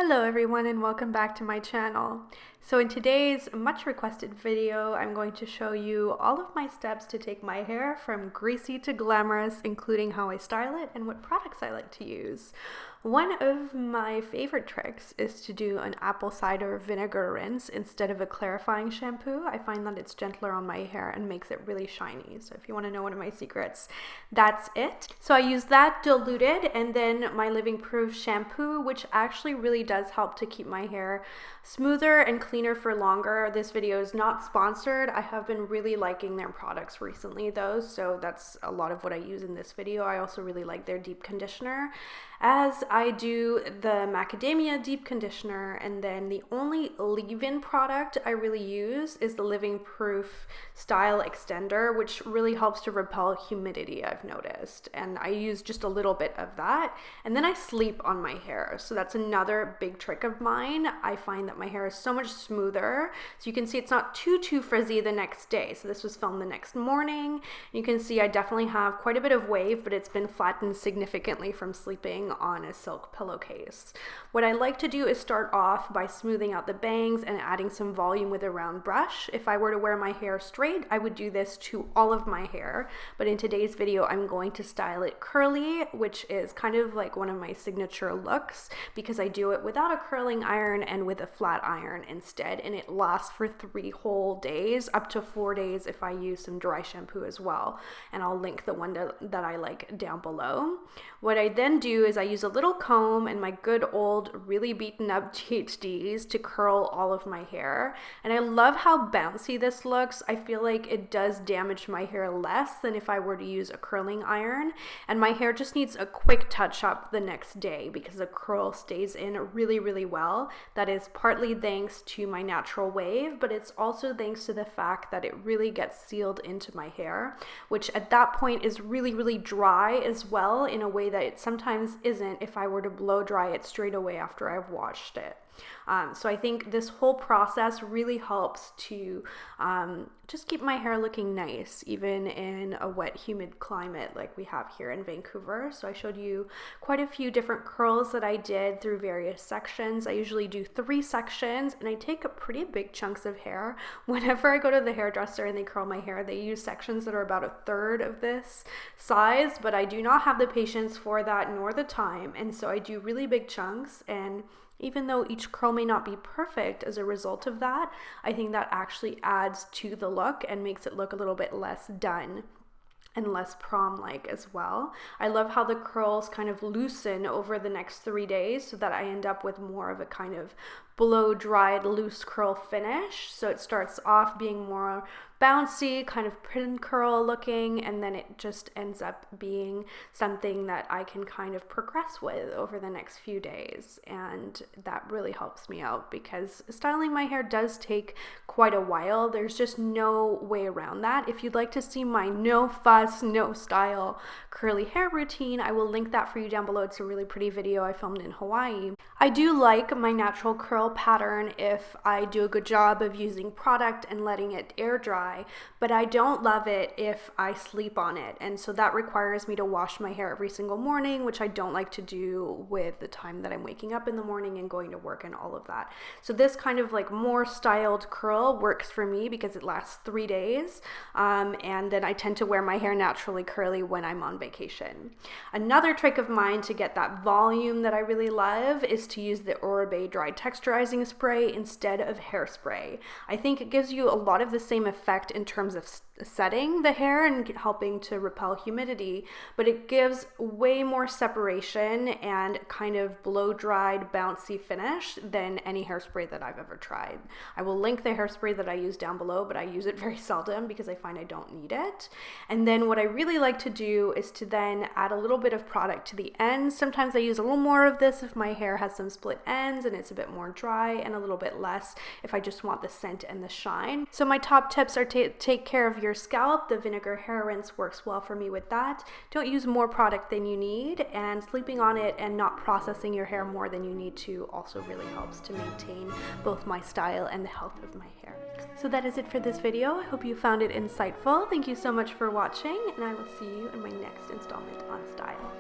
Hello everyone and welcome back to my channel. So in today's much requested video, I'm going to show you all of my steps to take my hair from greasy to glamorous, including how I style it and what products I like to use. One of my favorite tricks is to do an apple cider vinegar rinse instead of a clarifying shampoo. I find that it's gentler on my hair and makes it really shiny. So if you want to know one of my secrets, that's it. So I use that diluted and then my living proof shampoo, which actually really does help to keep my hair smoother and cleaner for longer. This video is not sponsored. I have been really liking their products recently though, so that's a lot of what I use in this video. I also really like their deep conditioner, as I do the macadamia deep conditioner, and then the only leave-in product I really use is the living proof style extender, which really helps to repel humidity, I've noticed, and I use just a little bit of that, and then I sleep on my hair. So that's another big trick of mine. I find that my hair is so much smoother, so you can see it's not too frizzy the next day. So this was filmed the next morning. You can see I definitely have quite a bit of wave, but it's been flattened significantly from sleeping on a silk pillowcase. What I like to do is start off by smoothing out the bangs and adding some volume with a round brush. If I were to wear my hair straight, I would do this to all of my hair, but in today's video I'm going to style it curly, which is kind of like one of my signature looks because I do it without a curling iron and with a flat iron instead, and it lasts for 3 whole days, up to 4 days if I use some dry shampoo as well, and I'll link the one that I like down below. What I then do is I use a little comb and my good old really beaten up THDs to curl all of my hair, and I love how bouncy this looks. I feel like it does damage my hair less than if I were to use a curling iron, and my hair just needs a quick touch up the next day because the curl stays in really well. That is partly thanks to my natural wave, but it's also thanks to the fact that it really gets sealed into my hair, which at that point is really dry as well, in a way that it sometimes isn't if I were to blow dry it straight away after I've washed it. So I think this whole process really helps to just keep my hair looking nice, even in a wet, humid climate like we have here in Vancouver. So I showed you quite a few different curls that I did through various sections. I usually do 3 sections, and I take pretty big chunks of hair. Whenever I go to the hairdresser and they curl my hair, they use sections that are about 1/3 of this size, but I do not have the patience for that nor the time, and so I do really big chunks. And even though each curl may not be perfect as a result of that, I think that actually adds to the look and makes it look a little bit less done and less prom-like as well. I love how the curls kind of loosen over the next 3 days so that I end up with more of a kind of blow-dried loose curl finish. So it starts off being more bouncy, kind of pin curl looking, and then it just ends up being something that I can kind of progress with over the next few days, and that really helps me out because styling my hair does take quite a while. There's just no way around that. If you'd like to see my no fuss, no style curly hair routine, I will link that for you down below. It's a really pretty video I filmed in Hawaii. I do like my natural curl pattern if I do a good job of using product and letting it air dry, but I don't love it if I sleep on it, and so that requires me to wash my hair every single morning, which I don't like to do with the time that I'm waking up in the morning and going to work and all of that. So this kind of like more styled curl works for me because it lasts 3 days, and then I tend to wear my hair naturally curly when I'm on vacation. Another trick of mine to get that volume that I really love is to use the Oribe dry texturizing spray instead of hairspray. I think it gives you a lot of the same effect in terms of setting the hair and helping to repel humidity, but it gives way more separation and kind of blow-dried, bouncy finish than any hairspray that I've ever tried. I will link the hairspray that I use down below, but I use it very seldom because I find I don't need it. And then what I really like to do is to then add a little bit of product to the ends. Sometimes I use a little more of this if my hair has some split ends and it's a bit more dry, and a little bit less if I just want the scent and the shine. So my top tips are to take care of your scalp. The vinegar hair rinse works well for me with that. Don't use more product than you need, and sleeping on it and not processing your hair more than you need to also really helps to maintain both my style and the health of my hair. So that is it for this video. I hope you found it insightful. Thank you so much for watching, and I will see you in my next installment on style.